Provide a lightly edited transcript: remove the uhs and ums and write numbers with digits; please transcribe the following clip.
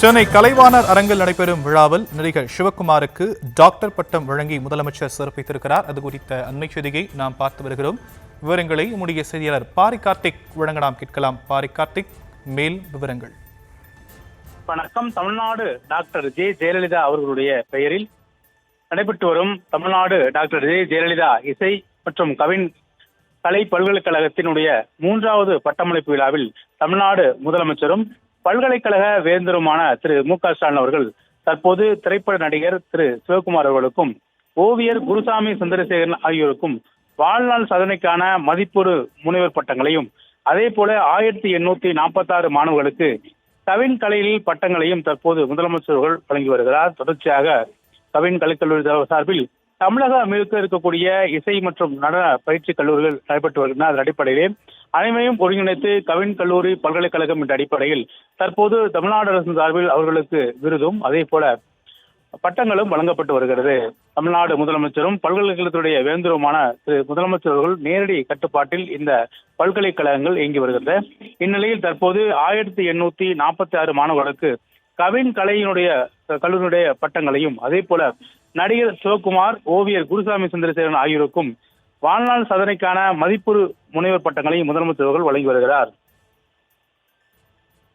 சென்னை கலைவாணர் அரங்கில் நடைபெறும் விழாவில் நடிகர் சிவகுமாருக்கு டாக்டர் பட்டம் வழங்கி முதலமைச்சர் சிறப்பித்திருக்கிறார். அது குறித்த அண்மை செய்தியை நாம் பார்த்து வருகிறோம். விவரங்களை நம்முடைய செய்தியாளர் பாரி கார்த்திக் வழங்க நாம் கேட்கலாம். பாரி கார்த்திக், மேல் விவரங்கள். வணக்கம். தமிழ்நாடு டாக்டர் ஜே ஜெயலலிதா அவர்களுடைய பெயரில் நடைபெற்று வரும் தமிழ்நாடு டாக்டர் ஜே ஜெயலலிதா இசை மற்றும் கலை பல்கலைக்கழகத்தினுடைய 3வது பட்டமளிப்பு விழாவில் தமிழ்நாடு முதலமைச்சரும் பல்கலைக்கழக வேந்தருமான திரு மு.க. ஸ்டாலின் அவர்கள் தற்போது திரைப்பட நடிகர் திரு சிவகுமார் அவர்களுக்கும் ஓவியர் குருசாமி சந்திரசேகரன் ஆகியோருக்கும் வாழ்நாள் சாதனைக்கான மதிப்புறு முனைவர் பட்டங்களையும், அதே போல 1846 மாணவர்களுக்கு கவின் கலையில் பட்டங்களையும் தற்போது முதலமைச்சர்கள் வழங்கி வருகிறார். தொடர்ச்சியாக கவின் கலைக்கல்லூரி சார்பில் தமிழகம் முழுக்க இருக்கக்கூடிய இசை மற்றும் நடன பயிற்சி கல்லூரிகள் நடைபெற்று வருகின்றன. அதன் அடிப்படையிலே அனைவரையும் ஒருங்கிணைத்து கவின் கல்லூரி பல்கலைக்கழகம் என்ற அடிப்படையில் தற்போது தமிழ்நாடு அரசு சார்பில் அவர்களுக்கு விருதும் அதே போல பட்டங்களும் வழங்கப்பட்டு வருகிறது. தமிழ்நாடு முதலமைச்சரும் பல்கலைக்கழகத்துடைய வேந்தருமான திரு முதலமைச்சர் அவர்கள் நேரடி கட்டுப்பாட்டில் இந்த பல்கலைக்கழகங்கள் இயங்கி வருகிறது. இந்நிலையில் தற்போது 1846 மாணவர்களுக்கு கவின் கலையினுடைய கல்லூரியுடைய பட்டங்களையும், அதே போல நடிகர் சிவகுமார், ஓவியர் குருசாமி சந்திரசேகரன் ஆகியோருக்கும் வாழ்நாள் சாதனைக்கான மதிப்புறு முனைவர் பட்டங்களையும் முதலமைச்சர் அவர்கள் வழங்கி வருகிறார்.